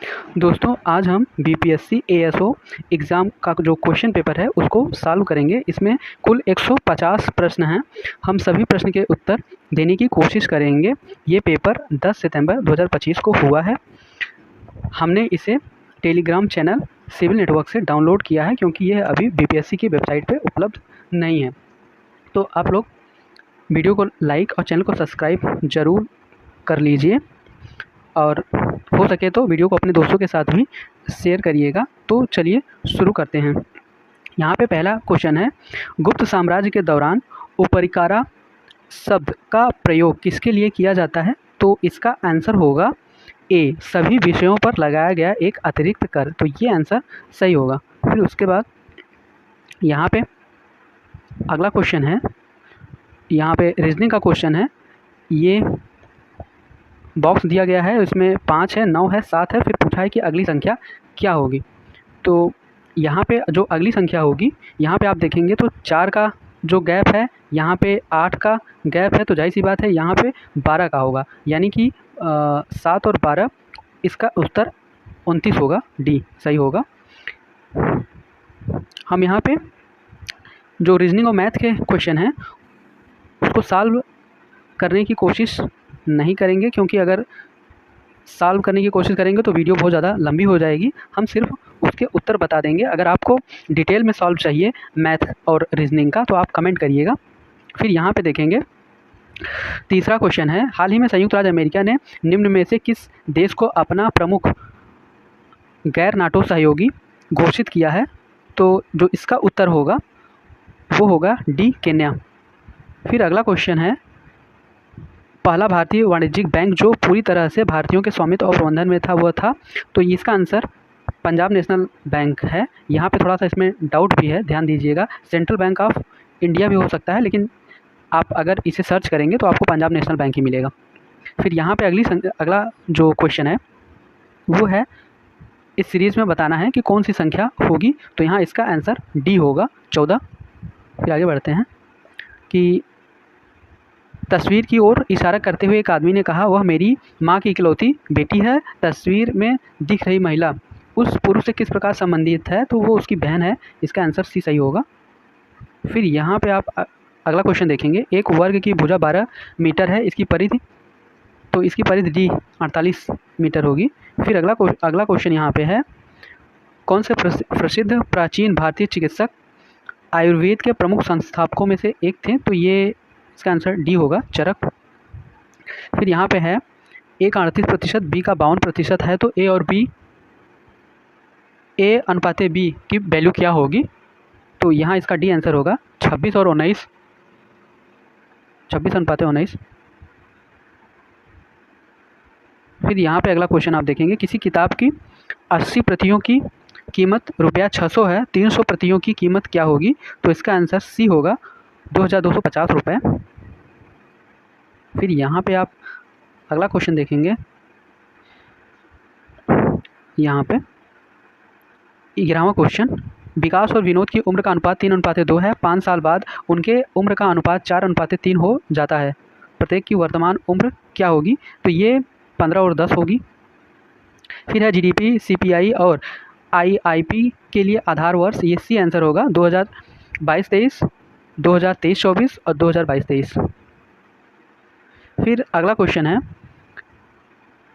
दोस्तों आज हम बीपीएससी एएसओ एग्ज़ाम का जो क्वेश्चन पेपर है उसको सॉल्व करेंगे। इसमें कुल 150 प्रश्न हैं। हम सभी प्रश्न के उत्तर देने की कोशिश करेंगे। ये पेपर 10 सितंबर 2025 को हुआ है। हमने इसे टेलीग्राम चैनल सिविल नेटवर्क से डाउनलोड किया है क्योंकि यह अभी बीपीएससी की वेबसाइट पे उपलब्ध नहीं है। तो आप लोग वीडियो को लाइक और चैनल को सब्सक्राइब ज़रूर कर लीजिए और हो सके तो वीडियो को अपने दोस्तों के साथ भी शेयर करिएगा। तो चलिए शुरू करते हैं। यहाँ पे पहला क्वेश्चन है, गुप्त साम्राज्य के दौरान उपरिकारा शब्द का प्रयोग किसके लिए किया जाता है? तो इसका आंसर होगा ए, सभी विषयों पर लगाया गया एक अतिरिक्त कर। तो ये आंसर सही होगा। फिर उसके बाद यहाँ पे अगला क्वेश्चन है, यहाँ पे रीजनिंग का क्वेश्चन है। ये बॉक्स दिया गया है, इसमें 5 है, 9 है, 7 है। फिर पूछा है कि अगली संख्या क्या होगी। तो यहाँ पे जो अगली संख्या होगी, यहाँ पे आप देखेंगे तो 4 का जो गैप है, यहाँ पे 8 का गैप है, तो जाहिर सी बात है यहाँ पे 12 का होगा। यानी कि 7 और 12, इसका उत्तर 29 होगा। डी सही होगा। हम यहाँ पे जो रीजनिंग और मैथ के क्वेश्चन हैं उसको सॉल्व करने की कोशिश नहीं करेंगे, क्योंकि अगर सॉल्व करने की कोशिश करेंगे तो वीडियो बहुत ज़्यादा लंबी हो जाएगी। हम सिर्फ उसके उत्तर बता देंगे। अगर आपको डिटेल में सॉल्व चाहिए मैथ और रीजनिंग का तो आप कमेंट करिएगा। फिर यहाँ पे देखेंगे तीसरा क्वेश्चन है, हाल ही में संयुक्त राज्य अमेरिका ने निम्न में से किस देश को अपना प्रमुख गैर नाटो सहयोगी घोषित किया है? तो जो इसका उत्तर होगा वो होगा डी, केन्या। फिर अगला क्वेश्चन है, पहला भारतीय वाणिज्यिक बैंक जो पूरी तरह से भारतीयों के स्वामित्व और प्रबंधन में था वह था? तो इसका आंसर पंजाब नेशनल बैंक है। यहाँ पे थोड़ा सा इसमें डाउट भी है, ध्यान दीजिएगा। सेंट्रल बैंक ऑफ इंडिया भी हो सकता है, लेकिन आप अगर इसे सर्च करेंगे तो आपको पंजाब नेशनल बैंक ही मिलेगा। फिर यहाँ पे अगला जो क्वेश्चन है वो है, इस सीरीज़ में बताना है कि कौन सी संख्या होगी। तो यहाँ इसका आंसर डी होगा, 14। फिर आगे बढ़ते हैं कि तस्वीर की ओर इशारा करते हुए एक आदमी ने कहा, वह मेरी माँ की इकलौती बेटी है। तस्वीर में दिख रही महिला उस पुरुष से किस प्रकार संबंधित है? तो वो उसकी बहन है। इसका आंसर सी सही होगा। फिर यहाँ पे आप अगला क्वेश्चन देखेंगे, एक वर्ग की भुजा 12 मीटर है, इसकी परिधि? तो इसकी परिधि डी 48 मीटर होगी। फिर अगला क्वेश्चन यहाँ पे है, कौन से प्रसिद्ध प्राचीन भारतीय चिकित्सक आयुर्वेद के प्रमुख संस्थापकों में से एक थे? तो ये इसका आंसर डी होगा, चरक। फिर यहाँ पे है, ए का 38%, बी का 52% है, तो ए और बी, ए अनुपात बी की वैल्यू क्या होगी? तो यहाँ इसका डी आंसर होगा 26 और 19, 26 अनुपात 19। फिर यहाँ पे अगला क्वेश्चन आप देखेंगे, किसी किताब की 80 प्रतियों की कीमत ₹600 है, 300 प्रतियों की कीमत क्या होगी? तो इसका आंसर सी होगा, 2250 रुपये। फिर यहाँ पे आप अगला क्वेश्चन देखेंगे, यहाँ पे 11वां क्वेश्चन, विकास और विनोद की उम्र का अनुपात 3:2 है। 5 साल बाद उनके उम्र का अनुपात 4:3 हो जाता है। प्रत्येक की वर्तमान उम्र क्या होगी? तो ये 15 और 10 होगी। फिर है जीडीपी, सीपीआई और आईआईपी के लिए आधार वर्ष? ये सी आंसर होगा, 2022-23, 2023-24 और 2022-23। फिर अगला क्वेश्चन है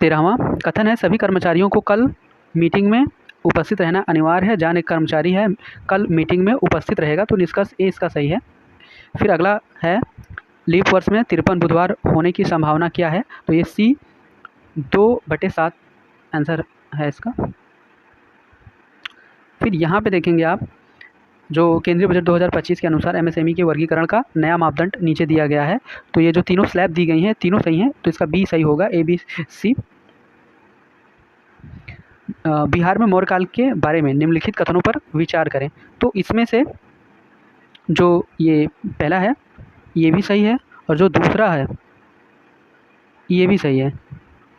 13वां, कथन है, सभी कर्मचारियों को कल मीटिंग में उपस्थित रहना अनिवार्य है। जान एक कर्मचारी है, कल मीटिंग में उपस्थित रहेगा। तो निष्कर्ष ए इसका सही है। फिर अगला है, लीप वर्ष में 53 बुधवार होने की संभावना क्या है? तो ये सी 2/7 आंसर है इसका। फिर यहाँ पे देखेंगे आप, जो केंद्रीय बजट 2025 के अनुसार एमएसएमई के वर्गीकरण का नया मापदंड नीचे दिया गया है। तो ये जो तीनों स्लैब दी गई हैं तीनों सही हैं, तो इसका बी सही होगा, ए बी सी। बिहार में मौर्य काल के बारे में निम्नलिखित कथनों पर विचार करें। तो इसमें से जो ये पहला है ये भी सही है, और जो दूसरा है ये भी सही है।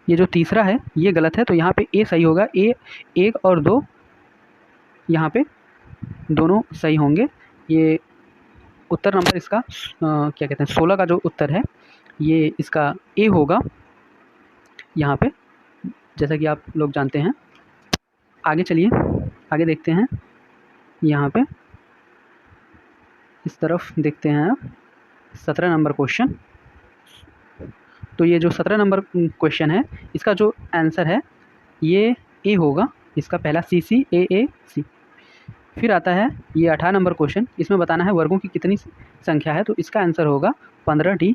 ये जो तीसरा है ये गलत है, तो यहाँ पे ए सही होगा। ए 1 और 2 यहाँ पे दोनों सही होंगे। ये उत्तर नंबर इसका क्या कहते हैं 16 का जो उत्तर है ये इसका ए होगा यहाँ पे, जैसा कि आप लोग जानते हैं। आगे चलिए, आगे देखते हैं। यहाँ पे इस तरफ देखते हैं आप 17 नंबर क्वेश्चन। तो ये जो 17 नंबर क्वेश्चन है, इसका जो आंसर है ये ए होगा। इसका पहला सी ए सी। फिर आता है ये 18 नंबर क्वेश्चन, इसमें बताना है वर्गों की कितनी संख्या है, तो इसका आंसर होगा 15D।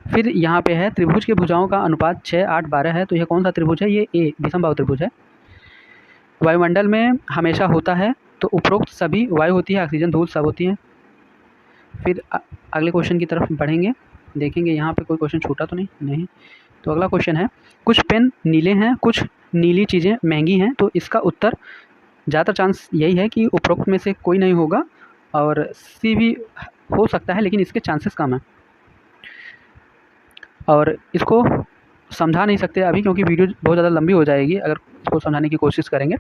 फिर यहाँ पे है त्रिभुज के भुजाओं का अनुपात 6, 8, 12 है, तो यह कौन सा त्रिभुज है? ये ए विषमबाहु त्रिभुज है। वायुमंडल में हमेशा होता है, तो उपरोक्त सभी वायु होती है, ऑक्सीजन, धूल सब होती है। फिर अगले क्वेश्चन की तरफ बढ़ेंगे, देखेंगे यहाँ पे कोई क्वेश्चन छूटा तो नहीं। तो अगला क्वेश्चन है, कुछ पेन नीले हैं, कुछ नीली चीज़ें महंगी हैं, तो इसका उत्तर ज़्यादातर चांस यही है कि उपरोक्त में से कोई नहीं होगा, और सी भी हो सकता है लेकिन इसके चांसेस कम हैं। और इसको समझा नहीं सकते अभी क्योंकि वीडियो बहुत ज़्यादा लंबी हो जाएगी अगर इसको समझाने की कोशिश करेंगे,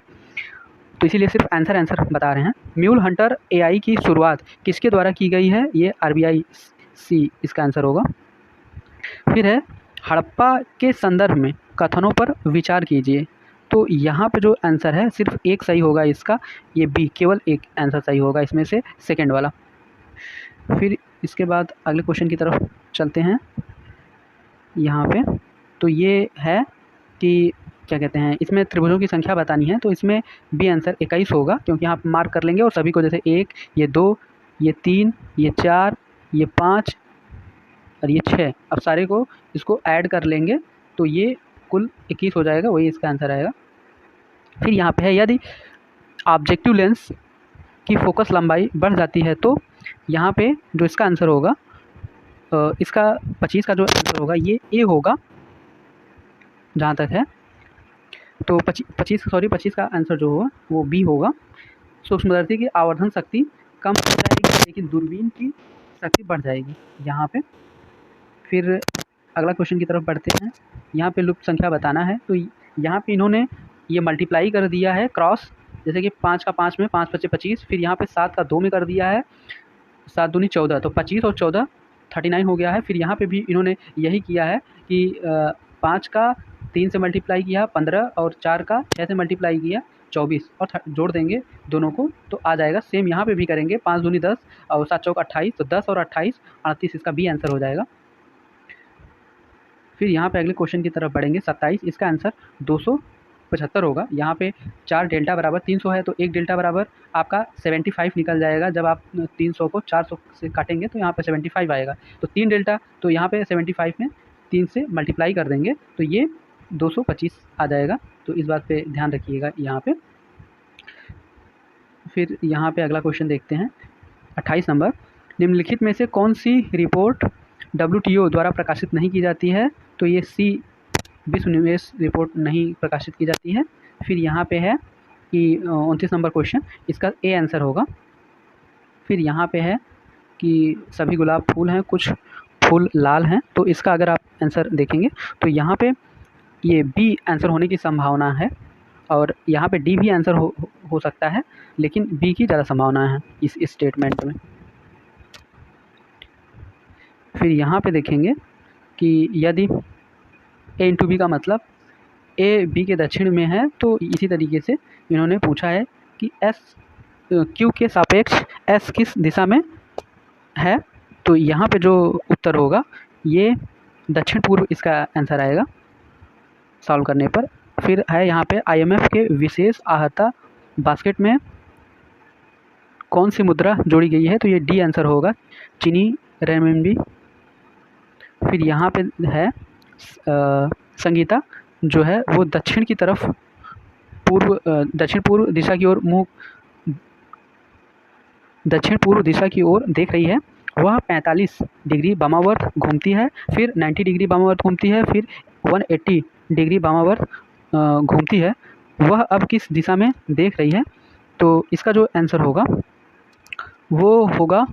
तो इसीलिए सिर्फ आंसर बता रहे हैं। म्यूल हंटर एआई की शुरुआत किसके द्वारा की गई है? ये आरबीआई सी इसका आंसर होगा। फिर है हड़प्पा के संदर्भ में कथनों पर विचार कीजिए, तो यहाँ पे जो आंसर है सिर्फ एक सही होगा इसका, ये बी, केवल एक आंसर सही होगा इसमें से, सेकंड वाला। फिर इसके बाद अगले क्वेश्चन की तरफ चलते हैं यहाँ पे। तो ये है कि क्या कहते हैं, इसमें त्रिभुजों की संख्या बतानी है, तो इसमें बी आंसर 21 होगा, क्योंकि यहाँ मार्क कर लेंगे और सभी को, जैसे 1, ये 2, ये 3, ये 4, ये 5 और ये 6, अब सारे को इसको ऐड कर लेंगे तो ये कुल 21 हो जाएगा, वही इसका आंसर आएगा। फिर यहाँ पे है यदि ऑब्जेक्टिव लेंस की फोकस लंबाई बढ़ जाती है, तो यहाँ पे जो इसका आंसर होगा, इसका 25 का जो आंसर होगा ये ए होगा जहाँ तक है। तो 25 का आंसर जो होगा वो बी होगा। सूक्ष्मदर्शी की आवर्धन शक्ति कम हो जाएगी लेकिन दूरबीन की शक्ति बढ़ जाएगी यहाँ पे। फिर अगला क्वेश्चन की तरफ बढ़ते हैं, यहाँ पे लुप्त संख्या बताना है, तो यहाँ पे इन्होंने ये मल्टीप्लाई कर दिया है क्रॉस, जैसे कि 5 का 5 में 5 × 5 = 25, फिर यहाँ पे 7 का 2 में कर दिया है, 7 दूनी 14, तो 25 और 14 39 हो गया है। फिर यहाँ पे भी इन्होंने यही किया है कि 5 का 3 से मल्टीप्लाई किया 15 और 4 का 6 से मल्टीप्लाई किया 24 और जोड़ देंगे दोनों को तो आ जाएगा। सेम यहाँ पे भी करेंगे, 5 दूनी 10 और 7 चौक 28, तो 10 और 28 38, इसका बी आंसर हो जाएगा। फिर यहाँ पे अगले क्वेश्चन की तरफ बढ़ेंगे, 27, इसका आंसर 275 होगा। यहाँ पे 4 डेल्टा बराबर 300 है, तो 1 डेल्टा बराबर आपका 75 निकल जाएगा। जब आप 300 को 400 से काटेंगे तो यहाँ पे 75 आएगा, तो 3 डेल्टा, तो यहाँ पे 75 में 3 से मल्टीप्लाई कर देंगे तो ये 225 आ जाएगा, तो इस बात पे ध्यान रखिएगा यहाँ पे। फिर यहाँ पे अगला क्वेश्चन देखते हैं, 28 नंबर, निम्नलिखित में से कौन सी रिपोर्ट WTO द्वारा प्रकाशित नहीं की जाती है? तो ये सी, विश्व निवेश रिपोर्ट नहीं प्रकाशित की जाती है। फिर यहाँ पे है कि 29 नंबर क्वेश्चन, इसका ए आंसर होगा। फिर यहाँ पे है कि सभी गुलाब फूल हैं, कुछ फूल लाल हैं, तो इसका अगर आप आंसर देखेंगे तो यहाँ पे ये बी आंसर होने की संभावना है, और यहाँ पे डी भी आंसर हो सकता है, लेकिन बी की ज़्यादा संभावना है इस स्टेटमेंट में। फिर यहाँ पे देखेंगे कि यदि ए इंटू बी का मतलब ए बी के दक्षिण में है, तो इसी तरीके से इन्होंने पूछा है कि एस क्यू के सापेक्ष एस किस दिशा में है, तो यहाँ पे जो उत्तर होगा ये दक्षिण पूर्व इसका आंसर आएगा सॉल्व करने पर। फिर है यहाँ पे IMF के विशेष आहता बास्केट में कौन सी मुद्रा जोड़ी गई है, तो ये डी आंसर होगा, चीनी रेनमिनबी। फिर यहाँ पे है संगीता जो है वो दक्षिण की तरफ दक्षिण पूर्व दिशा की ओर दक्षिण पूर्व दिशा की ओर देख रही है। वह 45 डिग्री वामावर्त घूमती है, फिर 90 डिग्री वामावर्त घूमती है, फिर 180 डिग्री वामावर्त घूमती है। वह अब किस दिशा में देख रही है, तो इसका जो आंसर होगा वो होगा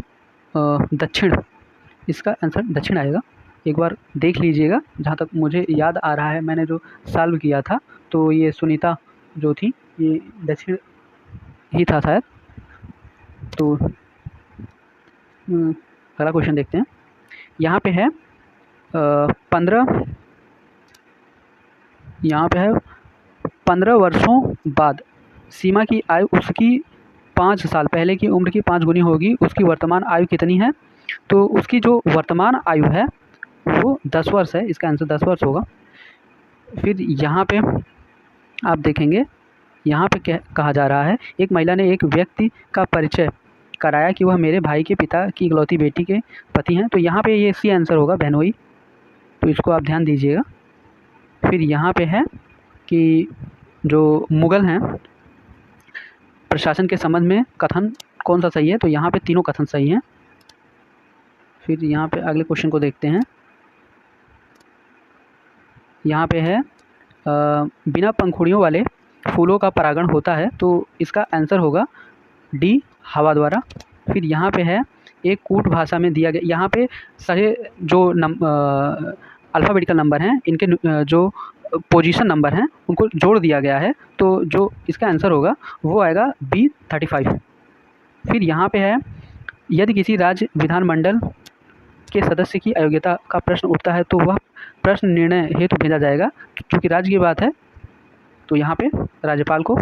दक्षिण, इसका आंसर दक्षिण आएगा। एक बार देख लीजिएगा, जहाँ तक मुझे याद आ रहा है मैंने जो सॉल्व किया था, तो ये सुनीता जो थी ये दक्षिण ही था शायद। तो अगला क्वेश्चन देखते हैं, यहाँ पे है 15, यहाँ पे है 15 वर्षों बाद सीमा की आयु उसकी 5 साल पहले की उम्र की 5 गुनी होगी। उसकी वर्तमान आयु कितनी है? तो उसकी जो वर्तमान आयु है वो 10 वर्ष है। इसका आंसर 10 वर्ष होगा। फिर यहाँ पे आप देखेंगे, यहाँ पे क्या कहा जा रहा है, एक महिला ने एक व्यक्ति का परिचय कराया कि वह मेरे भाई के पिता की इकलौती बेटी के पति हैं। तो यहाँ पे ये सी आंसर होगा, बहनोई। तो इसको आप ध्यान दीजिएगा। फिर यहाँ पे है कि जो मुग़ल हैं प्रशासन के संबंध में कथन कौन सा सही है? तो यहाँ पे तीनों कथन सही हैं। फिर यहाँ पे अगले क्वेश्चन को देखते हैं। यहाँ पे है बिना पंखुड़ियों वाले फूलों का परागण होता है। तो इसका आंसर होगा डी, हवा द्वारा। फिर यहाँ पे है एक कूट भाषा में दिया गया, यहाँ पे सारे जो अल्फ़ाबेटिकल नंबर हैं इनके जो पोजीशन नंबर हैं उनको जोड़ दिया गया है। तो जो इसका आंसर होगा वो आएगा बी 35। फिर यहाँ पे है यदि किसी राज्य विधानमंडल के सदस्य की अयोग्यता का प्रश्न उठता है तो वह प्रश्न निर्णय हेतु भेजा जाएगा। क्योंकि राज्य की बात है तो यहाँ पे राज्यपाल को।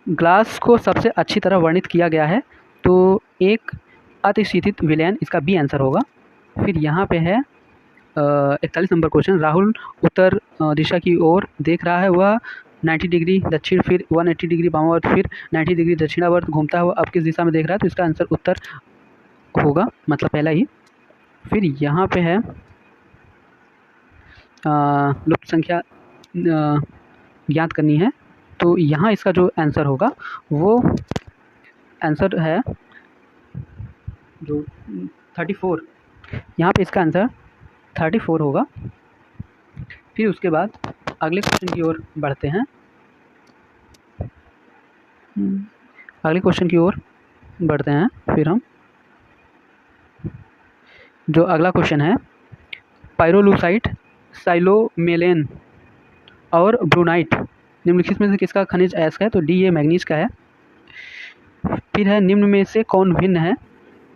ग्लास को सबसे अच्छी तरह वर्णित किया गया है तो एक अतिशीतित विलयन, इसका बी आंसर होगा। फिर यहाँ पे है 41 नंबर क्वेश्चन। राहुल उत्तर दिशा की ओर देख रहा है, वह 90 डिग्री दक्षिण, फिर 180 डिग्री वामावर्त, फिर 90 डिग्री दक्षिणावर्त घूमता है, वह अब किस दिशा में देख रहा है? तो इसका आंसर उत्तर होगा, मतलब पहला ही। फिर यहाँ पे है लुप्त संख्या ज्ञात करनी है। तो यहाँ इसका जो आंसर होगा वो आंसर है जो 34। यहाँ पे इसका आंसर 34 होगा। फिर उसके बाद अगले क्वेश्चन की ओर बढ़ते हैं। अगले क्वेश्चन की ओर बढ़ते हैं। फिर हम जो अगला क्वेश्चन है, पायरोलूसाइट, साइलोमेलेन और ब्रूनाइट निम्नलिखित में से किसका खनिज अयस्क है? तो डी, ये मैग्नीज का है। फिर है निम्न में से कौन भिन्न है?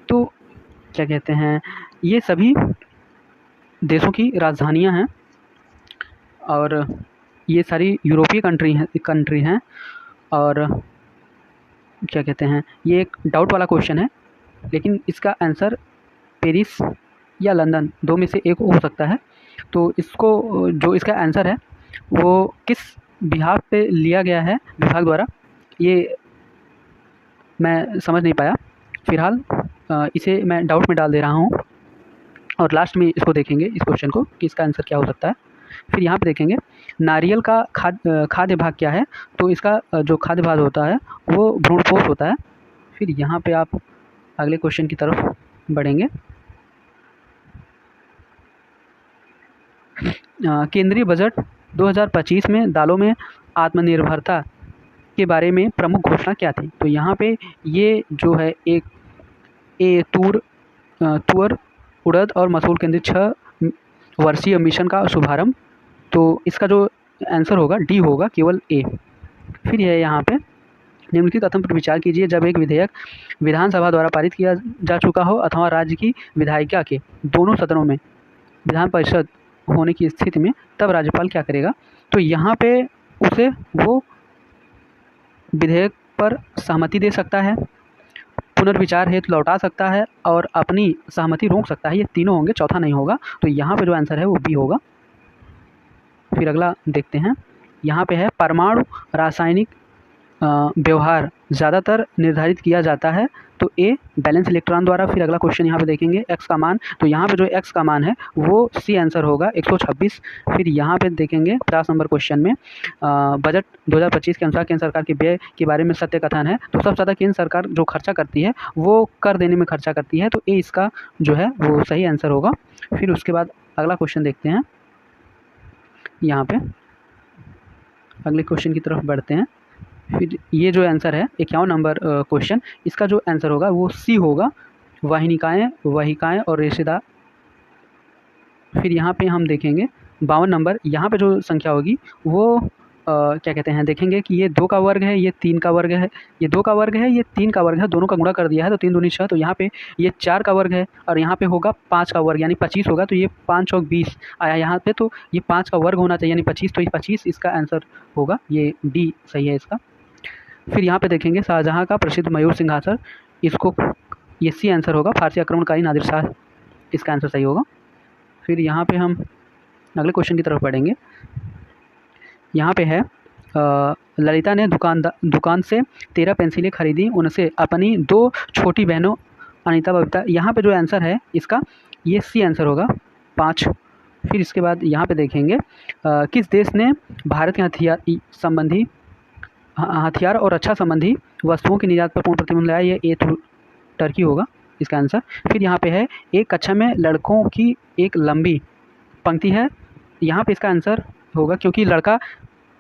तो क्या कहते हैं, ये सभी देशों की राजधानियां हैं और ये सारी यूरोपीय कंट्री हैं। और क्या कहते हैं, ये एक डाउट वाला क्वेश्चन है, लेकिन इसका आंसर पेरिस या लंदन, दो में से एक हो सकता है। तो इसको जो इसका आंसर है वो किस विभाग पे लिया गया है, विभाग द्वारा, ये मैं समझ नहीं पाया। फिलहाल इसे मैं डाउट में डाल दे रहा हूँ और लास्ट में इसको देखेंगे, इस क्वेश्चन को, कि इसका आंसर क्या हो सकता है। फिर यहाँ पे देखेंगे नारियल का खाद्य भाग क्या है? तो इसका जो खाद्य भाग होता है वो भ्रूणपोष होता है। फिर यहाँ पे आप अगले क्वेश्चन की तरफ बढ़ेंगे। केंद्रीय बजट 2025 में दालों में आत्मनिर्भरता के बारे में प्रमुख घोषणा क्या थी? तो यहाँ पे ये जो है एक तुअर, उड़द और मसूर केंद्रित 6 वर्षीय मिशन का शुभारंभ। तो इसका जो आंसर होगा डी होगा, केवल ए। फिर है यहाँ पे निम्नलिखित कथन पर विचार कीजिए, जब एक विधेयक विधानसभा द्वारा पारित किया जा चुका हो अथवा राज्य की विधायिका के दोनों सदनों में विधान परिषद होने की स्थिति में, तब राज्यपाल क्या करेगा? तो यहाँ पे उसे वो विधेयक पर सहमति दे सकता है, पुनर्विचार हेतु लौटा सकता है और अपनी सहमति रोक सकता है। ये तीनों होंगे, चौथा नहीं होगा। तो यहाँ पे जो आंसर है वो बी होगा। फिर अगला देखते हैं। यहाँ पे है परमाणु रासायनिक व्यवहार ज़्यादातर निर्धारित किया जाता है। तो ए, बैलेंस इलेक्ट्रॉन द्वारा। फिर अगला क्वेश्चन यहाँ पे देखेंगे, एक्स का मान। तो यहाँ पे जो एक्स का मान है वो सी आंसर होगा, 126। फिर यहाँ पे देखेंगे 50 नंबर क्वेश्चन में बजट 2025 के अनुसार केंद्र सरकार के व्यय के बारे में सत्य कथन है। तो सबसे ज़्यादा केंद्र सरकार जो खर्चा करती है वो कर देने में खर्चा करती है। तो ए इसका जो है वो सही आंसर होगा। फिर उसके बाद अगला क्वेश्चन देखते हैं। यहाँ पे अगले क्वेश्चन की तरफ बढ़ते हैं। फिर ये जो आंसर है 51 नंबर क्वेश्चन, इसका जो आंसर होगा वो सी होगा, वाहिनिकाएँ, वहिकाएँ और रेशेदार। फिर यहाँ पे हम देखेंगे 52 नंबर, यहाँ पे जो संख्या होगी वो क्या कहते हैं, देखेंगे कि ये 2 का वर्ग है, ये 3 का वर्ग है, ये 2 का वर्ग है, ये 3 का वर्ग है, दोनों का गुणा कर दिया है तो 3 दूनी 6, तो यहाँ पे ये 4 का वर्ग है और यहाँ पे होगा 5 का वर्ग यानी 25 होगा, तो ये 5 चौक 20 आया यहाँ पे, तो ये 5 का वर्ग होना चाहिए यानी 25, तो 25 इसका आंसर होगा, ये डी सही है इसका। फिर यहाँ पे देखेंगे शाहजहाँ का प्रसिद्ध मयूर सिंहासन, इसको ये सी आंसर होगा, फारसी आक्रमणकारी नादिर शाह, इसका आंसर सही होगा। फिर यहाँ पे हम अगले क्वेश्चन की तरफ बढ़ेंगे। यहाँ पे है ललिता ने दुकान से 13 पेंसिलें खरीदी, उनसे अपनी 2 छोटी बहनों अनीता बबीता, यहाँ पे जो आंसर है इसका ये सी आंसर होगा 5। फिर इसके बाद यहाँ पे देखेंगे किस देश ने भारत के हथियार और रक्षा संबंधी वस्तुओं की निर्यात पर पूर्ण प्रतिबंध लगाया, ये टर्की होगा इसका आंसर। फिर यहाँ पे है एक कक्षा में लड़कों की एक लंबी पंक्ति है, यहाँ पे इसका आंसर होगा क्योंकि लड़का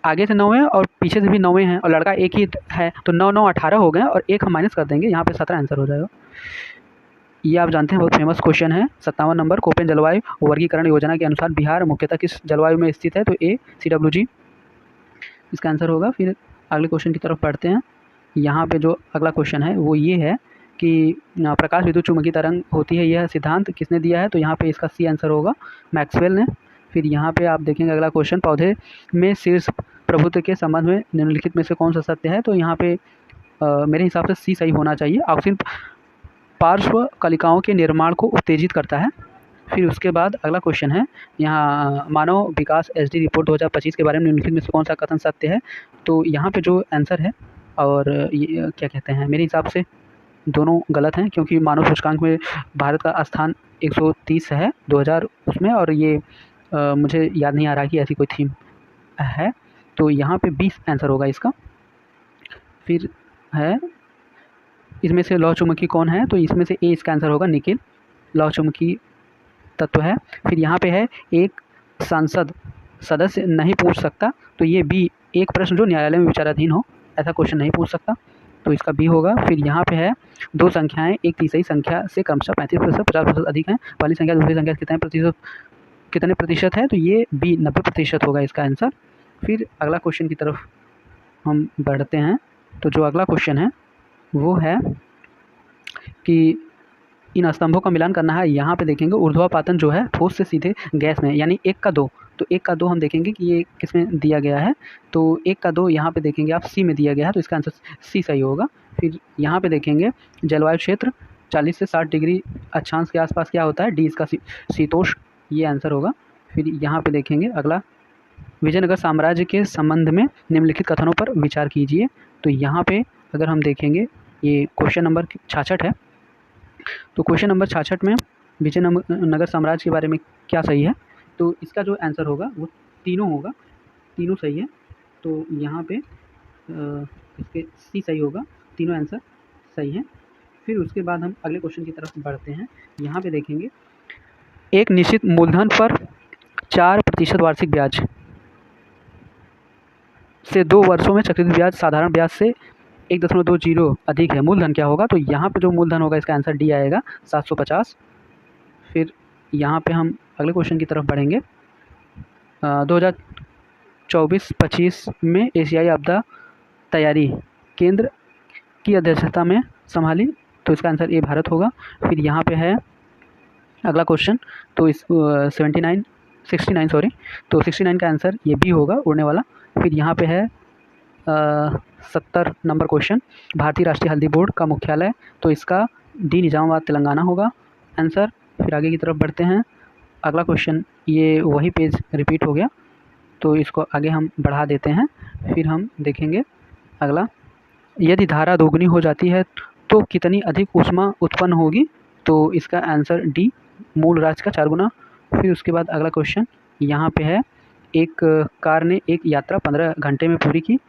आगे से 9 है और पीछे से भी 9 हैं और लड़का एक ही है, तो 9 9 18 हो गए और एक हम माइनस कर देंगे, यहाँ पे 17 आंसर हो जाएगा। ये आप जानते हैं बहुत फेमस क्वेश्चन है। 57 नंबर, कोपेन जलवायु वर्गीकरण योजना के अनुसार बिहार मुख्यतः किस जलवायु में स्थित है, तो ए CWG इसका आंसर होगा। फिर अगले क्वेश्चन की तरफ बढ़ते हैं। यहाँ पे जो अगला क्वेश्चन है वो ये है कि प्रकाश विद्युत चुम्बकीय तरंग होती है, यह सिद्धांत किसने दिया है, तो यहाँ पे इसका सी आंसर होगा, मैक्सवेल ने। फिर यहाँ पे आप देखेंगे अगला क्वेश्चन, पौधे में शीर्ष प्रभुत्व के संबंध में निम्नलिखित में से कौन सा सत्य है, तो यहाँ पे मेरे हिसाब से सी सही होना चाहिए। ऑक्सीजन पार्श्व कलिकाओं के निर्माण को उत्तेजित करता है। फिर उसके बाद अगला क्वेश्चन है, यहाँ मानव विकास SD रिपोर्ट 2025 के बारे में निम्नलिखित में से कौन सा कथन सत्य है, तो यहाँ पे जो आंसर है और ये क्या कहते हैं, मेरे हिसाब से दोनों गलत हैं क्योंकि मानव सूचकांक में भारत का स्थान 130 है 2000 उसमें, और ये मुझे याद नहीं आ रहा कि ऐसी कोई थीम है, तो यहाँ पे 20 आंसर होगा इसका। फिर है इसमें से लौह चुंबकी कौन है, तो इसमें से ए इसका आंसर होगा, निकिल लौह चुंबकी तत्व है। फिर यहाँ पे है एक सांसद सदस्य नहीं पूछ सकता, तो ये बी, एक प्रश्न जो न्यायालय में विचाराधीन हो ऐसा क्वेश्चन नहीं पूछ सकता, तो इसका बी होगा। फिर यहाँ पे है 2 संख्याएं एक तीसरी संख्या से क्रमशः 35%, 50% अधिक हैं, पहली संख्या दूसरी संख्या कितने प्रतिशत है, तो ये बी 90% होगा इसका आंसर। फिर अगला क्वेश्चन की तरफ हम बढ़ते हैं। तो जो अगला क्वेश्चन है वो है कि इन स्तंभों का मिलान करना है। यहाँ पे देखेंगे ऊर्ध्वापातन जो है ठोस से सीधे गैस में, यानी 1 का 2, तो 1 का 2 हम देखेंगे कि ये किस में दिया गया है, तो 1 का 2 यहाँ पे देखेंगे आप सी में दिया गया है, तो इसका आंसर सी सही होगा। फिर यहाँ पे देखेंगे जलवायु क्षेत्र 40 से 60 डिग्री अक्षांश के आसपास क्या होता है, डी इसका शीतोष्ण, ये आंसर होगा। फिर यहाँ पे देखेंगे अगला, विजयनगर साम्राज्य के संबंध में निम्नलिखित कथनों पर विचार कीजिए, तो यहाँ पे अगर हम देखेंगे ये क्वेश्चन नंबर 66 है, तो क्वेश्चन नंबर 66 में विजयनगर साम्राज्य के बारे में क्या सही है, तो इसका जो आंसर होगा वो तीनों होगा, तीनों सही है, तो यहाँ पे इसके सी सही होगा, तीनों आंसर सही है। फिर उसके बाद हम अगले क्वेश्चन की तरफ बढ़ते हैं। यहाँ पे देखेंगे एक निश्चित मूलधन पर 4% वार्षिक ब्याज से 2 वर्षों में चक्रवृद्धि ब्याज साधारण ब्याज से 1.20 अधिक है, मूलधन क्या होगा, तो यहाँ पे जो मूलधन होगा इसका आंसर डी आएगा, 750। फिर यहाँ पे हम अगले क्वेश्चन की तरफ बढ़ेंगे। 2024-25 में एशियाई आपदा तैयारी केंद्र की अध्यक्षता में संभाली, तो इसका आंसर ए भारत होगा। फिर यहाँ पे है अगला क्वेश्चन, तो इस 69 का आंसर ये बी होगा, उड़ने वाला। फिर यहाँ पे है 70 नंबर क्वेश्चन, भारतीय राष्ट्रीय हल्दी बोर्ड का मुख्यालय, तो इसका डी निजामाबाद तेलंगाना होगा आंसर। फिर आगे की तरफ बढ़ते हैं। अगला क्वेश्चन ये वही पेज रिपीट हो गया, तो इसको आगे हम बढ़ा देते हैं। फिर हम देखेंगे अगला, यदि धारा दोगुनी हो जाती है तो कितनी अधिक ऊष्मा उत्पन्न होगी, तो इसका आंसर डी, मूल राशि का 4 गुना। फिर उसके बाद अगला क्वेश्चन यहाँ पे है, एक कार ने एक यात्रा 15 घंटे में पूरी की,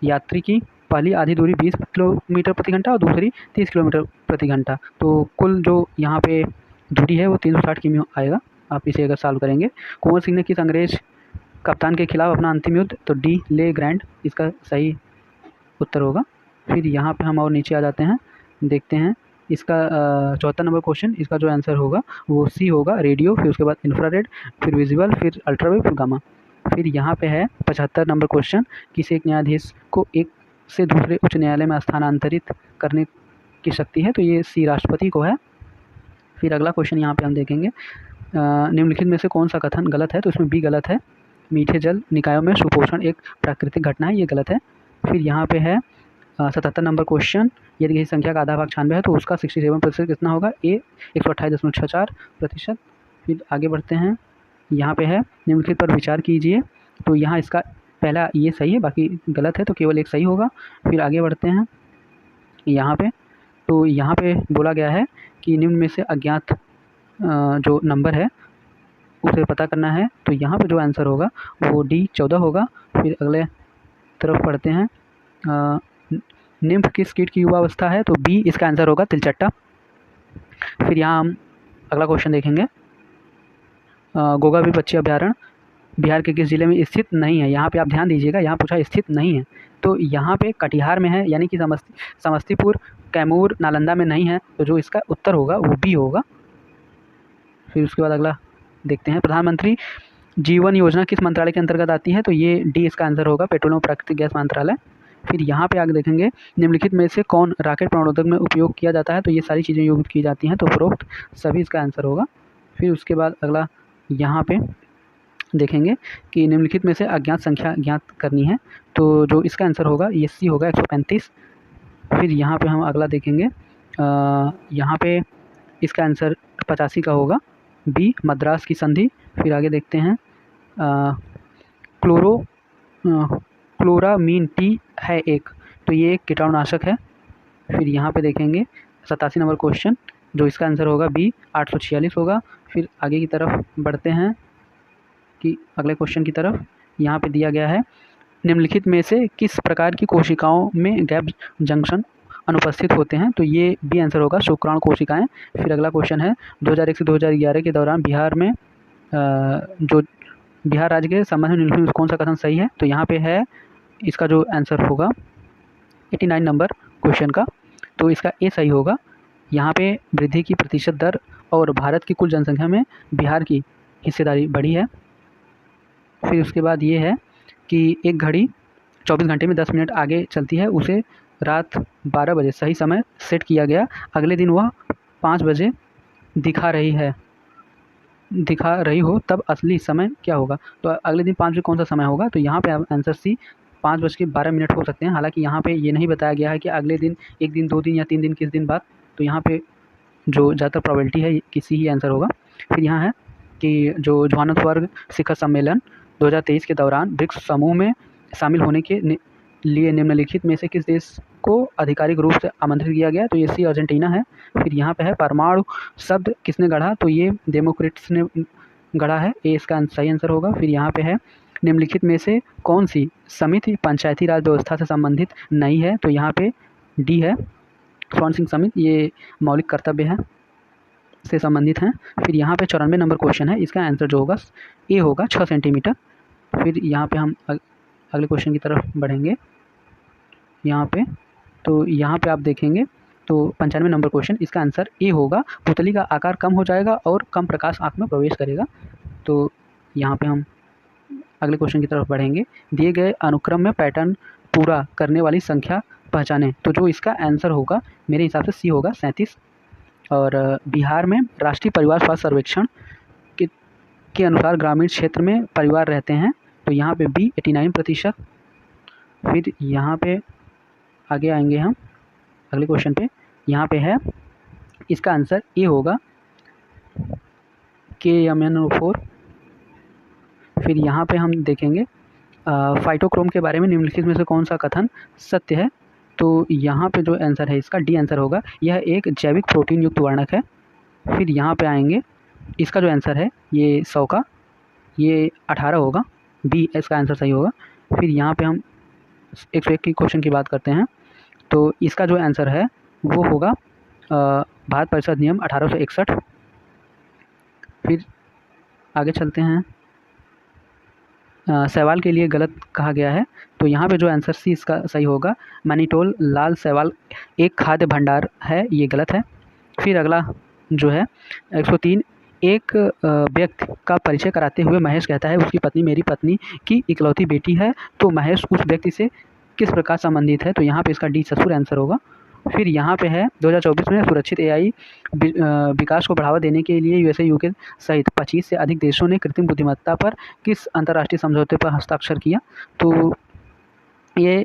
यात्री की पहली आधी दूरी 20 किलोमीटर प्रति घंटा और दूसरी 30 किलोमीटर प्रति घंटा, तो कुल जो यहाँ पे दूरी है वो 360 किमी आएगा, आप इसे अगर सॉल्व करेंगे। कुंवर सिंह ने किस अंग्रेज कप्तान के खिलाफ अपना अंतिम युद्ध, तो डी ले ग्रैंड इसका सही उत्तर होगा। फिर यहाँ पे हम और नीचे आ जाते हैं, देखते हैं इसका 74 नंबर क्वेश्चन, इसका जो आंसर होगा वो सी होगा, रेडियो। फिर उसके बाद इंफ्रारेड, फिर विजिबल, फिर अल्ट्रावेव, फिर गामा। फिर यहाँ पे है 75 नंबर क्वेश्चन, किसी एक न्यायाधीश को एक से दूसरे उच्च न्यायालय में स्थानांतरित करने की शक्ति है, तो ये सी राष्ट्रपति को है। फिर अगला क्वेश्चन यहाँ पे हम देखेंगे, निम्नलिखित में से कौन सा कथन गलत है, तो इसमें बी गलत है। मीठे जल निकायों में सुपोषण एक प्राकृतिक घटना है, ये गलत है। फिर यहाँ पे है 77 नंबर क्वेश्चन, यदि किसी संख्या का आधा भाग 96 है तो उसका 67% कितना होगा, ए 128.64%। फिर आगे बढ़ते हैं, यहाँ पे है निम्नलिखित पर विचार कीजिए, तो यहाँ इसका पहला ये सही है, बाकी गलत है, तो केवल एक सही होगा। फिर आगे बढ़ते हैं यहाँ पे, तो यहाँ पे बोला गया है कि निम्न में से अज्ञात जो नंबर है उसे पता करना है, तो यहाँ पे जो आंसर होगा वो डी 14 होगा। फिर अगले तरफ पढ़ते हैं, निम्फ किस कीट की युवावस्था है, तो बी इसका आंसर होगा तिलचट्टा। फिर यहाँ हम अगला क्वेश्चन देखेंगे, गोगावीर पक्षी अभ्यारण्य बिहार के किस जिले में स्थित नहीं है। यहाँ पे आप ध्यान दीजिएगा, यहाँ पूछा स्थित नहीं है, तो यहाँ पे कटिहार में है, यानी कि समस्तीपुर, कैमूर, नालंदा में नहीं है, तो जो इसका उत्तर होगा वो बी होगा। फिर उसके बाद अगला देखते हैं, प्रधानमंत्री जीवन योजना किस मंत्रालय के अंतर्गत आती है, तो ये डी इसका आंसर होगा, पेट्रोलियम और प्राकृतिक गैस मंत्रालय। फिर यहाँ पे आगे देखेंगे, निम्नलिखित में से कौन रॉकेट प्रणोदक में उपयोग किया जाता है, तो ये सारी चीज़ें उपयोग की जाती हैं, तो उपरोक्त सभी इसका आंसर होगा। फिर उसके बाद अगला यहाँ पे देखेंगे कि निम्नलिखित में से अज्ञात संख्या ज्ञात करनी है, तो जो इसका आंसर होगा ये सी होगा 135। फिर यहाँ पे हम अगला देखेंगे, यहाँ पे इसका आंसर 85 का होगा, बी मद्रास की संधि। फिर आगे देखते हैं, क्लोरामीन टी है एक, तो ये एक कीटाणुनाशक है। फिर यहाँ पे देखेंगे 87 नंबर क्वेश्चन, जो इसका आंसर होगा बी 846 होगा। फिर आगे की तरफ बढ़ते हैं कि अगले क्वेश्चन की तरफ, यहाँ पे दिया गया है, निम्नलिखित में से किस प्रकार की कोशिकाओं में गैप जंक्शन अनुपस्थित होते हैं, तो ये बी आंसर होगा, शुक्राणु कोशिकाएं। फिर अगला क्वेश्चन है, 2001 से 2011 के दौरान बिहार में जो बिहार राज्य के संबंध में निम्नलिखित में कौन सा कथन सही है, तो यहाँ पे है इसका जो आंसर होगा 89 नंबर क्वेश्चन का, तो इसका ए सही होगा। यहाँ पे वृद्धि की प्रतिशत दर और भारत की कुल जनसंख्या में बिहार की हिस्सेदारी बढ़ी है। फिर उसके बाद ये है कि एक घड़ी 24 घंटे में 10 मिनट आगे चलती है, उसे रात 12 बजे सही समय सेट किया गया, अगले दिन वह 5 बजे दिखा रही हो, तब असली समय क्या होगा, तो अगले दिन 5 बजे कौन सा समय होगा, तो यहाँ पे आंसर सी 5:12 हो सकते हैं। हालांकि यहाँ पे ये नहीं बताया गया है कि अगले दिन, एक दिन, 2 दिन या 3 दिन, किस दिन बाद, तो यहाँ पे जो ज़्यादातर प्रोबेबिलिटी है किसी ही आंसर होगा। फिर यहाँ है कि जो जोहान्सबर्ग शिखर सम्मेलन 2023 के दौरान ब्रिक्स समूह में शामिल होने के लिए निम्नलिखित में से किस देश को आधिकारिक रूप से आमंत्रित किया गया, तो ये सी अर्जेंटीना है। फिर यहाँ पे है परमाणु शब्द किसने गढ़ा, तो ये डेमोक्रेट्स ने गढ़ा है, ए इसका सही आंसर होगा। फिर यहाँ पे है, निम्नलिखित में से कौन सी समिति पंचायती राज व्यवस्था से संबंधित नहीं है, तो यहाँ पे डी है, स्वर्ण सिंह समिति, ये मौलिक कर्तव्य है से संबंधित हैं। फिर यहाँ पे 94 नंबर क्वेश्चन है, इसका आंसर जो होगा ए होगा 6 सेंटीमीटर। फिर यहाँ पे हम अगले क्वेश्चन की तरफ बढ़ेंगे यहाँ पे, तो यहाँ पे आप देखेंगे तो 95 नंबर क्वेश्चन, इसका आंसर ए होगा, पुतली का आकार कम हो जाएगा और कम प्रकाश आँख में प्रवेश करेगा। तो यहाँ पे हम अगले क्वेश्चन की तरफ बढ़ेंगे, दिए गए अनुक्रम में पैटर्न पूरा करने वाली संख्या पहचानें, तो जो इसका आंसर होगा मेरे हिसाब से सी होगा 37। और बिहार में राष्ट्रीय परिवार स्वास्थ्य सर्वेक्षण के अनुसार ग्रामीण क्षेत्र में परिवार रहते हैं, तो यहाँ पे बी 89%। फिर यहाँ पे आगे आएंगे हम अगले क्वेश्चन पे, यहाँ पे है इसका आंसर ए होगा KMNO4। फिर यहाँ पे हम देखेंगे फाइटोक्रोम के बारे में निम्नलिखित में से कौन सा कथन सत्य है, तो यहाँ पे जो आंसर है इसका डी आंसर होगा, यह एक जैविक प्रोटीन युक्त वर्णक है। फिर यहाँ पे आएंगे, इसका जो आंसर है ये 100 का, ये 18 होगा, बी इसका आंसर सही होगा। फिर यहाँ पे हम 101 की क्वेश्चन की बात करते हैं, तो इसका जो आंसर है वो होगा भारत परिषद नियम 1861। फिर आगे चलते हैं, शैवाल के लिए गलत कहा गया है, तो यहाँ पे जो आंसर सी इसका सही होगा, मैनीटोल लाल शैवाल एक खाद्य भंडार है, ये गलत है। फिर अगला जो है 103 एक व्यक्ति का परिचय कराते हुए महेश कहता है उसकी पत्नी मेरी पत्नी की इकलौती बेटी है, तो महेश उस व्यक्ति से किस प्रकार संबंधित है? तो यहाँ पे इसका डी ससुर आंसर होगा। फिर यहाँ पे है 2024 में सुरक्षित एआई विकास को बढ़ावा देने के लिए यूएसए यूके सहित 25 से अधिक देशों ने कृत्रिम बुद्धिमत्ता पर किस अंतर्राष्ट्रीय समझौते पर हस्ताक्षर किया? तो ये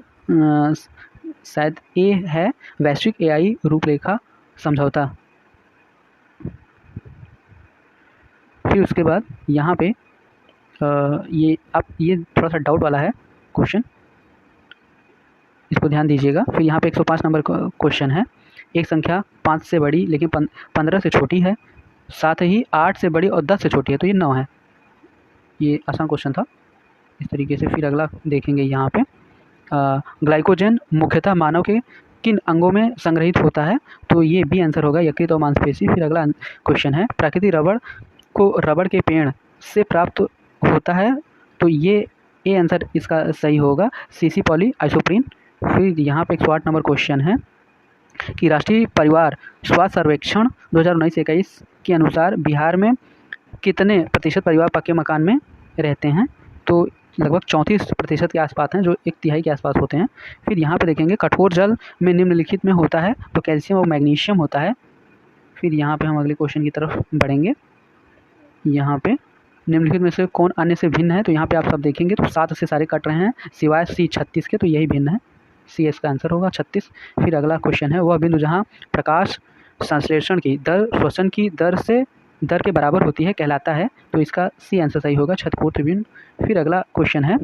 शायद ए है वैश्विक एआई रूपरेखा समझौता। फिर उसके बाद यहाँ पे ये थोड़ा सा डाउट वाला है क्वेश्चन, इसको ध्यान दीजिएगा। फिर यहाँ पे 105 नंबर क्वेश्चन है, एक संख्या 5 से बड़ी लेकिन 15 से छोटी है, साथ ही 8 से बड़ी और 10 से छोटी है, तो ये 9 है। ये आसान क्वेश्चन था इस तरीके से। फिर अगला देखेंगे यहाँ पे ग्लाइकोजन मुख्यतः मानव के किन अंगों में संग्रहित होता है? तो ये बी आंसर होगा, यकृत और मांसपेशी। फिर अगला क्वेश्चन है प्राकृतिक रबड़ को रबड़ के पेड़ से प्राप्त होता है, तो ये ए आंसर इसका सही होगा, सीसी पॉली आइसोप्रीन। फिर यहाँ पे 108 नंबर क्वेश्चन है कि राष्ट्रीय परिवार स्वास्थ्य सर्वेक्षण 2019-21 के अनुसार बिहार में कितने प्रतिशत परिवार पक्के मकान में रहते हैं? तो लगभग 34% के आसपास हैं, जो 1/3 के आसपास होते हैं। फिर यहाँ पे देखेंगे कठोर जल में निम्नलिखित में होता है, तो कैल्शियम और मैग्नीशियम होता है। फिर यहाँ पे हम अगले क्वेश्चन की तरफ बढ़ेंगे। यहाँ पे निम्नलिखित में से कौन अन्य से भिन्न है? तो यहाँ पे आप सब देखेंगे तो 7 से सारे कट रहे हैं सिवाय सी 36 के, तो यही भिन्न है, सी इसका आंसर होगा 36। फिर अगला क्वेश्चन है वह बिंदु जहाँ प्रकाश संश्लेषण की दर श्वसन की दर के बराबर होती है कहलाता है, तो इसका सी आंसर सही होगा, छतपूर त्रिबिंब। फिर अगला क्वेश्चन है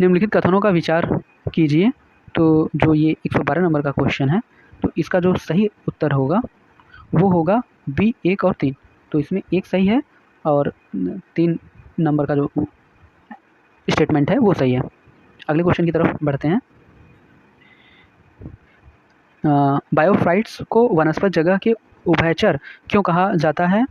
निम्नलिखित कथनों का विचार कीजिए, तो जो ये 112 नंबर का क्वेश्चन है, तो इसका जो सही उत्तर होगा वो होगा बी 1 और 3। तो इसमें 1 सही है और 3 नंबर का जो स्टेटमेंट है वो सही है। अगले क्वेश्चन की तरफ बढ़ते हैं। बायोफाइट्स को वनस्पत जगह के उभयचर क्यों कहा जाता है?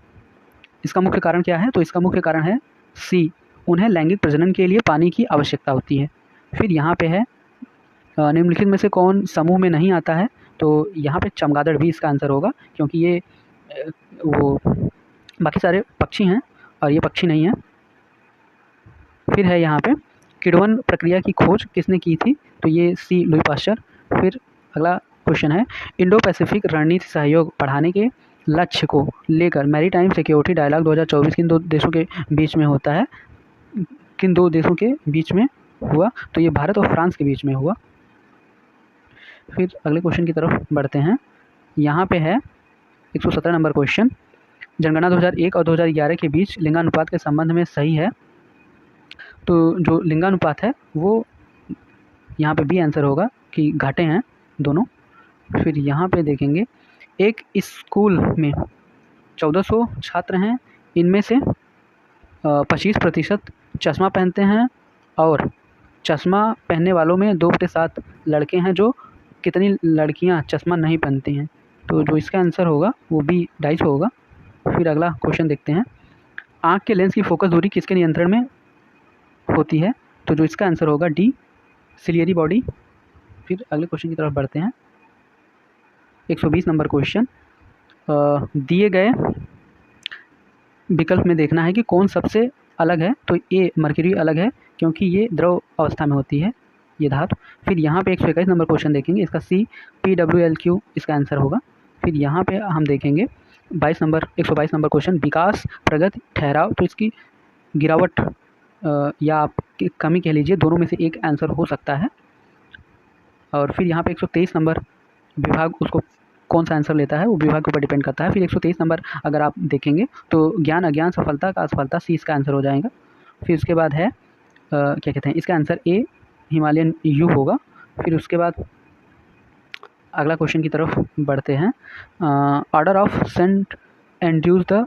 इसका मुख्य कारण क्या है? तो इसका मुख्य कारण है सी, उन्हें लैंगिक प्रजनन के लिए पानी की आवश्यकता होती है। फिर यहाँ पे है निम्नलिखित में से कौन समूह में नहीं आता है? तो यहाँ पे चमगादड़ भी इसका आंसर होगा, क्योंकि ये वो बाकी सारे पक्षी हैं और ये पक्षी नहीं है। फिर है यहाँ पे किण्वन प्रक्रिया की खोज किसने की थी? तो ये सी लुई पाश्चर। फिर अगला क्वेश्चन है इंडो पैसिफिक रणनीति सहयोग बढ़ाने के लक्ष्य को लेकर मैरीटाइम सिक्योरिटी डायलॉग 2024 किन दो देशों के बीच में होता है? किन दो देशों के बीच में हुआ? तो ये भारत और फ्रांस के बीच में हुआ। फिर अगले क्वेश्चन की तरफ बढ़ते हैं। यहाँ पे है 117 नंबर क्वेश्चन, जनगणना 2001 और 2011 के बीच लिंगानुपात के संबंध में सही है? तो जो लिंगानुपात है वो यहाँ पे बी आंसर होगा कि घाटे हैं दोनों। फिर यहाँ पे देखेंगे एक स्कूल में 1400 छात्र हैं, इनमें से 25% चश्मा पहनते हैं और चश्मा पहनने वालों में 2/7 लड़के हैं, जो कितनी लड़कियां चश्मा नहीं पहनती हैं? तो जो इसका आंसर होगा वो बी 250 होगा। फिर अगला क्वेश्चन देखते हैं, आँख के लेंस की फोकस दूरी किसके नियंत्रण में होती है? तो जो इसका आंसर होगा डी सिलियरी बॉडी। फिर अगले क्वेश्चन की तरफ बढ़ते हैं। 120 नंबर क्वेश्चन, दिए गए विकल्प में देखना है कि कौन सबसे अलग है। तो ए मर्क्यूरी अलग है, क्योंकि ये द्रव अवस्था में होती है ये धातु। फिर यहाँ पे 121 नंबर क्वेश्चन देखेंगे, इसका सी PWLQ इसका आंसर होगा। फिर यहाँ पे हम देखेंगे 122 नंबर क्वेश्चन, विकास प्रगति ठहराव, तो इसकी गिरावट या आप कमी कह लीजिए, दोनों में से एक आंसर हो सकता है। और फिर यहाँ पे 123 नंबर विभाग उसको कौन सा आंसर लेता है वो विभाग के ऊपर डिपेंड करता है। फिर 123 नंबर अगर आप देखेंगे तो ज्ञान अज्ञान सफलता का असफलता सी इसका आंसर हो जाएगा। फिर उसके बाद है क्या कहते हैं, इसका आंसर ए हिमालयन यू होगा। फिर उसके बाद अगला क्वेश्चन की तरफ बढ़ते हैं। Order of Saint Andrews the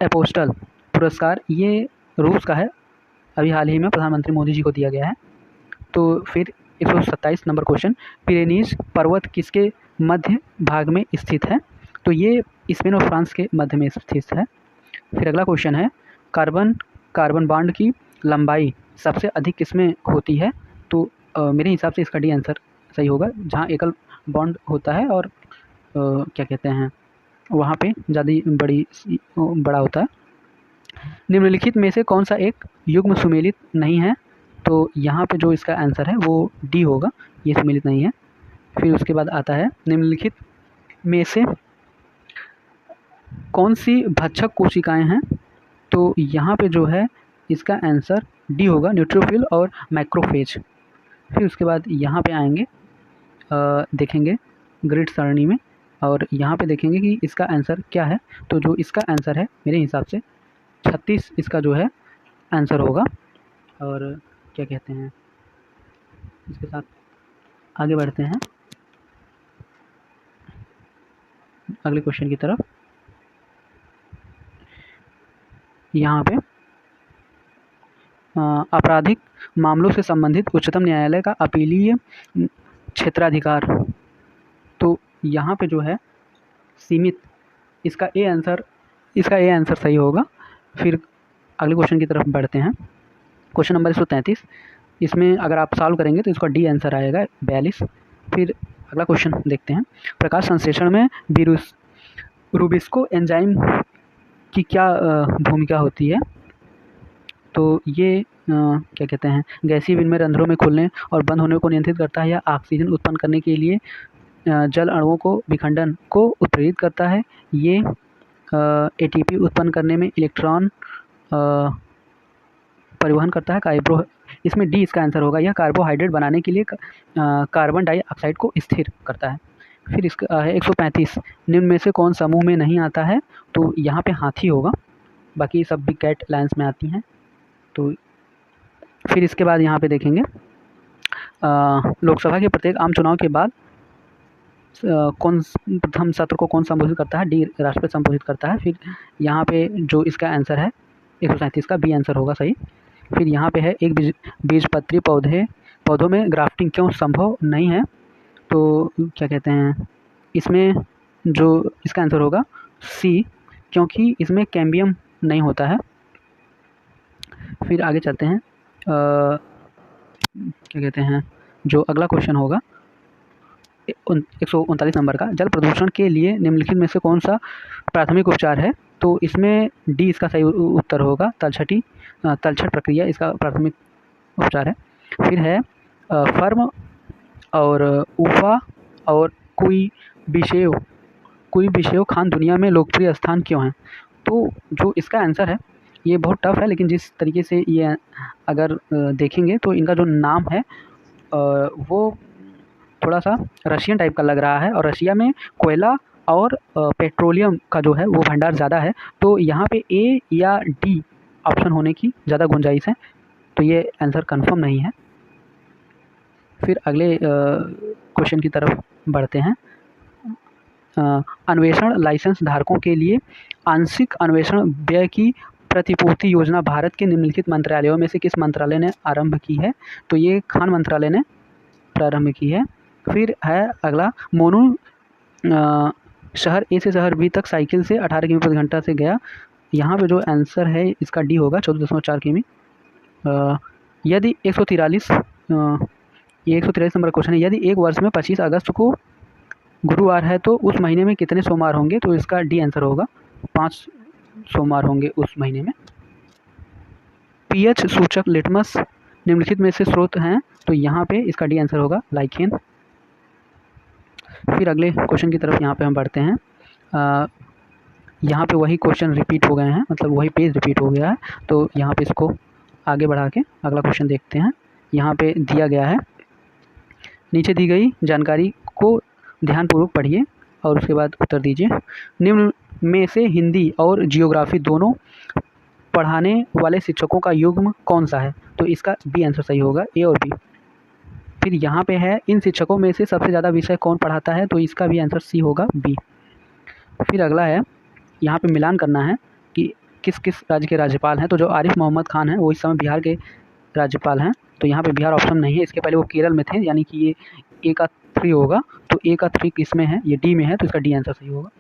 apostle पुरस्कार ये रूस का है, अभी हाल ही में प्रधानमंत्री मोदी जी को दिया गया है। तो फिर 127 नंबर क्वेश्चन, पिरेनीज पर्वत किसके मध्य भाग में स्थित है? तो ये स्पेन और फ्रांस के मध्य में स्थित है। फिर अगला क्वेश्चन है, कार्बन बॉन्ड की लंबाई सबसे अधिक किसमें होती है? तो मेरे हिसाब से इसका डी आंसर सही होगा, जहाँ एकल बॉन्ड होता है और क्या कहते हैं वहाँ पे ज़्यादा बड़ा होता है। निम्नलिखित में से कौन सा एक युग्म सुमेलित नहीं है? तो यहाँ पे जो इसका आंसर है वो डी होगा, ये सुमेलित नहीं है। फिर उसके बाद आता है निम्नलिखित में से कौन सी भक्षक कोशिकाएं हैं? तो यहाँ पे जो है इसका आंसर डी होगा, न्यूट्रोफिल और मैक्रोफेज। फिर उसके बाद यहाँ पे आएंगे, देखेंगे ग्रिड सरणी में, और यहाँ पे देखेंगे कि इसका आंसर क्या है। तो जो इसका आंसर है मेरे हिसाब से 36 इसका जो है आंसर होगा। और क्या कहते हैं, इसके साथ आगे बढ़ते हैं अगले क्वेश्चन की तरफ। यहाँ पे आपराधिक मामलों से संबंधित उच्चतम न्यायालय का अपीलीय क्षेत्राधिकार। तो यहाँ पे जो है सीमित, इसका ए आंसर सही होगा। फिर अगले क्वेश्चन की तरफ बढ़ते हैं। क्वेश्चन नंबर 133, इसमें अगर आप सॉल्व करेंगे तो इसका डी आंसर आएगा 42। फिर अगला क्वेश्चन देखते हैं। प्रकाश संश्लेषण में रूबिस्को एंजाइम की क्या भूमिका होती है? तो ये क्या कहते हैं, गैसीय विनिमय रंध्रों में खुलने और बंद होने को नियंत्रित करता है, या ऑक्सीजन उत्पन्न करने के लिए जल अणुओं को विखंडन को उत्प्रेरित करता है, ये एटीपी उत्पन्न करने में इलेक्ट्रॉन परिवहन करता है, इसमें डी इसका आंसर होगा, यह कार्बोहाइड्रेट बनाने के लिए कार्बन डाइऑक्साइड को स्थिर करता है। फिर इसका है 135, निम्न में से कौन समूह में नहीं आता है? तो यहाँ पे हाथी होगा, बाकी सब भी कैट लाइन्स में आती हैं। तो फिर इसके बाद यहाँ पे देखेंगे लोकसभा के प्रत्येक आम चुनाव के बाद कौन प्रथम सत्र को कौन संबोधित करता है? डी राष्ट्रपति संबोधित करता है। फिर यहाँ पे जो इसका आंसर है 137 का बी आंसर होगा सही। फिर यहाँ पे है एक बीजपत्री पौधों में ग्राफ्टिंग क्यों संभव नहीं है? तो क्या कहते हैं, इसमें जो इसका आंसर होगा सी, क्योंकि इसमें कैम्बियम नहीं होता है। फिर आगे चलते हैं, क्या कहते हैं, जो अगला क्वेश्चन होगा 139 नंबर का, जल प्रदूषण के लिए निम्नलिखित में से कौन सा प्राथमिक उपचार है? तो इसमें डी इसका सही उत्तर होगा, तलछट प्रक्रिया इसका प्राथमिक उपचार है। फिर है फर्म और ऊफा और कुई बिशेव खान दुनिया में लोकप्रिय स्थान क्यों हैं? तो जो इसका आंसर है ये बहुत टफ है, लेकिन जिस तरीके से ये अगर देखेंगे तो इनका जो नाम है वो थोड़ा सा रशियन टाइप का लग रहा है, और रशिया में कोयला और पेट्रोलियम का जो है वो भंडार ज़्यादा है। तो यहाँ पे ए या डी ऑप्शन होने की ज़्यादा गुंजाइश है, तो ये आंसर कंफर्म नहीं है। फिर अगले क्वेश्चन की तरफ बढ़ते हैं। अन्वेषण लाइसेंस धारकों के लिए आंशिक अन्वेषण व्यय की प्रतिपूर्ति योजना भारत के निम्नलिखित मंत्रालयों में से किस मंत्रालय ने आरंभ की है? तो ये खान मंत्रालय ने प्रारंभ की है। फिर है अगला, मोनू शहर ए से शहर बी तक साइकिल से 18 किमी प्रति घंटा से गया। यहाँ पे जो आंसर है इसका डी होगा, 14.4 किमी। यदि 143 नंबर क्वेश्चन है, यदि एक वर्ष में 25 अगस्त को गुरुवार है तो उस महीने में कितने सोमवार होंगे? तो इसका डी आंसर होगा, 5 सोमवार होंगे उस महीने में। पीएच सूचक लिटमस निम्नलिखित में से स्रोत हैं? तो यहाँ पे इसका डी आंसर होगा लाइकेन। फिर अगले क्वेश्चन की तरफ यहाँ पे हम बढ़ते हैं। यहाँ पे वही क्वेश्चन रिपीट हो गए हैं, मतलब वही पेज रिपीट हो गया है, तो यहाँ पे इसको आगे बढ़ा के अगला क्वेश्चन देखते हैं। यहाँ पे दिया गया है, नीचे दी गई जानकारी को ध्यानपूर्वक पढ़िए और उसके बाद उत्तर दीजिए। निम्न में से हिंदी और जियोग्राफी दोनों पढ़ाने वाले शिक्षकों का युग्म कौन सा है? तो इसका बी आंसर सही होगा, ए और बी। फिर यहाँ पे है, इन शिक्षकों में से सबसे ज़्यादा विषय कौन पढ़ाता है? तो इसका भी आंसर सी होगा, बी। फिर अगला है, यहाँ पे मिलान करना है कि किस किस राज्य के राज्यपाल हैं। तो जो आरिफ मोहम्मद खान हैं वो इस समय बिहार के राज्यपाल हैं, तो यहाँ पे बिहार ऑप्शन नहीं है। इसके पहले वो केरल में थे, यानी कि ये ए का 3 होगा, तो ए का 3 किस में है? ये डी में है, तो इसका डी आंसर सही होगा।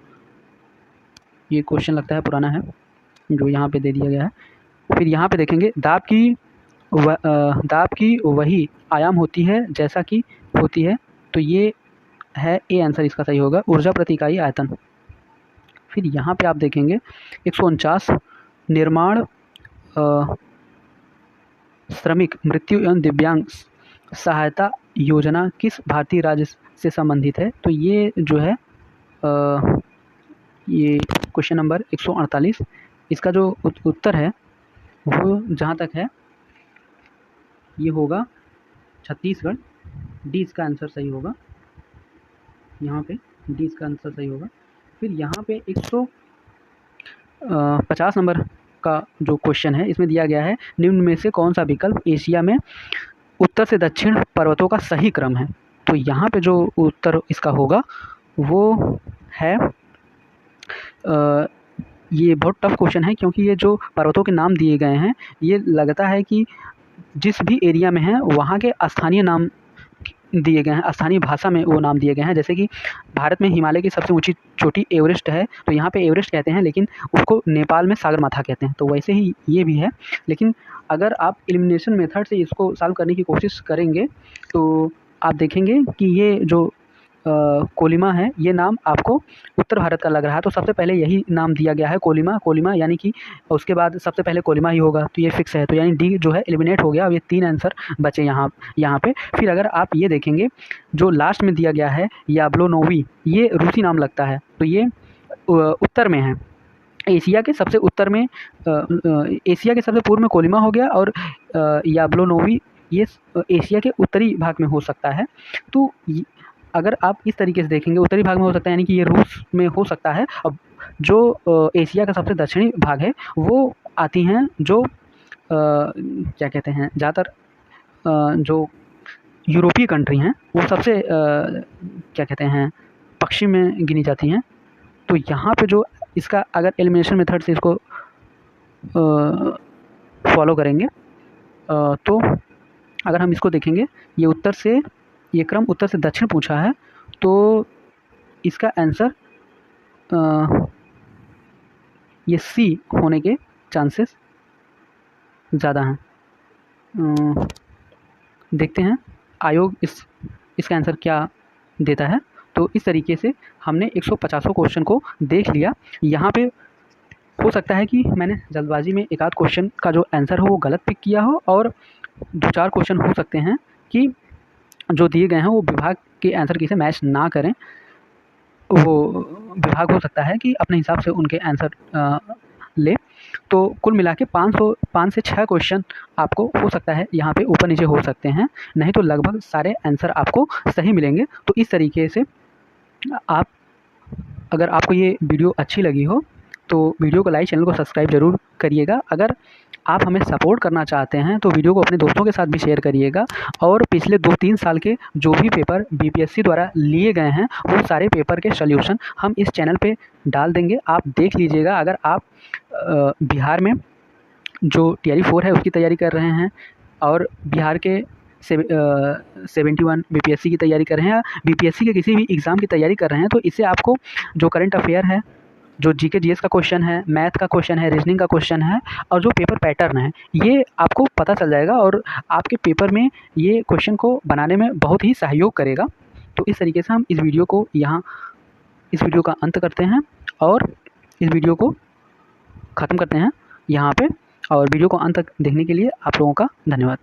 ये क्वेश्चन लगता है पुराना है जो यहाँ पे दे दिया गया है। फिर यहाँ पे देखेंगे, दाब की वही आयाम होती है जैसा कि होती है, तो ये है ए आंसर इसका सही होगा, ऊर्जा प्रति इकाई आयतन। फिर यहाँ पे आप देखेंगे 149 निर्माण श्रमिक मृत्यु एवं दिव्यांग सहायता योजना किस भारतीय राज्य से संबंधित है। तो ये जो है ये क्वेश्चन नंबर 148, इसका जो उत्तर है वो जहाँ तक है ये होगा छत्तीसगढ़। डी इसका आंसर सही होगा, यहाँ पे डी इसका आंसर सही होगा। फिर यहाँ पे 150 नंबर का जो क्वेश्चन है इसमें दिया गया है निम्न में से कौन सा विकल्प एशिया में उत्तर से दक्षिण पर्वतों का सही क्रम है। तो यहाँ पे जो उत्तर इसका होगा वो है ये बहुत टफ क्वेश्चन है, क्योंकि ये जो पर्वतों के नाम दिए गए हैं ये लगता है कि जिस भी एरिया में है वहाँ के स्थानीय नाम दिए गए हैं, स्थानीय भाषा में वो नाम दिए गए हैं। जैसे कि भारत में हिमालय की सबसे ऊंची चोटी एवरेस्ट है, तो यहाँ पे एवरेस्ट कहते हैं, लेकिन उसको नेपाल में सागरमाथा कहते हैं। तो वैसे ही ये भी है, लेकिन अगर आप एलिमिनेशन मेथड से इसको सॉल्व करने की कोशिश करेंगे तो आप देखेंगे कि ये जो कोलिमा है ये नाम आपको उत्तर भारत का लग रहा है। तो सबसे पहले यही नाम दिया गया है कोलिमा, यानी कि उसके बाद सबसे पहले कोलिमा ही होगा, तो ये फिक्स है। तो यानी डी जो है एलिमिनेट हो गया। अब ये 3 आंसर बचे यहाँ पे। फिर अगर आप ये देखेंगे जो लास्ट में दिया गया है याब्लोनोवी, ये रूसी नाम लगता है, तो ये उत्तर में है। एशिया के सबसे उत्तर में एशिया के सबसे पूर्व में कोलिमा हो गया, और याब्लोनोवी ये एशिया के उत्तरी भाग में हो सकता है। तो अगर आप इस तरीके से देखेंगे उत्तरी भाग में हो सकता है, यानी कि ये रूस में हो सकता है। अब जो एशिया का सबसे दक्षिणी भाग है वो आती हैं जो क्या कहते हैं, ज़्यादातर जो यूरोपीय कंट्री हैं वो सबसे क्या कहते हैं पश्चिम में गिनी जाती हैं। तो यहाँ पे जो इसका अगर एलिमिनेशन मेथड से इसको फॉलो करेंगे तो अगर हम इसको देखेंगे ये क्रम उत्तर से दक्षिण पूछा है, तो इसका आंसर ये सी होने के चांसेस ज़्यादा हैं। देखते हैं आयोग इसका आंसर क्या देता है। तो इस तरीके से हमने 150 क्वेश्चन को देख लिया। यहाँ पे हो सकता है कि मैंने जल्दबाजी में एक आध क्वेश्चन का जो आंसर हो वो गलत पिक किया हो, और 2-4 क्वेश्चन हो सकते हैं कि जो दिए गए हैं वो विभाग के आंसर की से मैच ना करें। वो विभाग हो सकता है कि अपने हिसाब से उनके आंसर ले। तो कुल मिला के 5 से 6 क्वेश्चन आपको हो सकता है यहाँ पे ऊपर नीचे हो सकते हैं, नहीं तो लगभग सारे आंसर आपको सही मिलेंगे। तो इस तरीके से अगर आपको ये वीडियो अच्छी लगी हो तो वीडियो को लाइक, चैनल को सब्सक्राइब ज़रूर करिएगा। अगर आप हमें सपोर्ट करना चाहते हैं तो वीडियो को अपने दोस्तों के साथ भी शेयर करिएगा, और पिछले 2-3 साल के जो भी पेपर बीपीएससी द्वारा लिए गए हैं वो सारे पेपर के सॉल्यूशन हम इस चैनल पे डाल देंगे, आप देख लीजिएगा। अगर आप बिहार में जो टीआरई 4 है उसकी तैयारी कर रहे हैं, और बिहार के 71 बीपीएससी की तैयारी कर रहे हैं, बीपीएससी के किसी भी एग्ज़ाम की तैयारी कर रहे हैं, तो इससे आपको जो करंट अफेयर है, जो जीके जीएस का क्वेश्चन है, मैथ का क्वेश्चन है, रीजनिंग का क्वेश्चन है, और जो पेपर पैटर्न है ये आपको पता चल जाएगा, और आपके पेपर में ये क्वेश्चन को बनाने में बहुत ही सहयोग करेगा। तो इस तरीके से हम इस वीडियो का अंत करते हैं, और इस वीडियो को ख़त्म करते हैं यहाँ पे। और वीडियो को अंत तक देखने के लिए आप लोगों का धन्यवाद।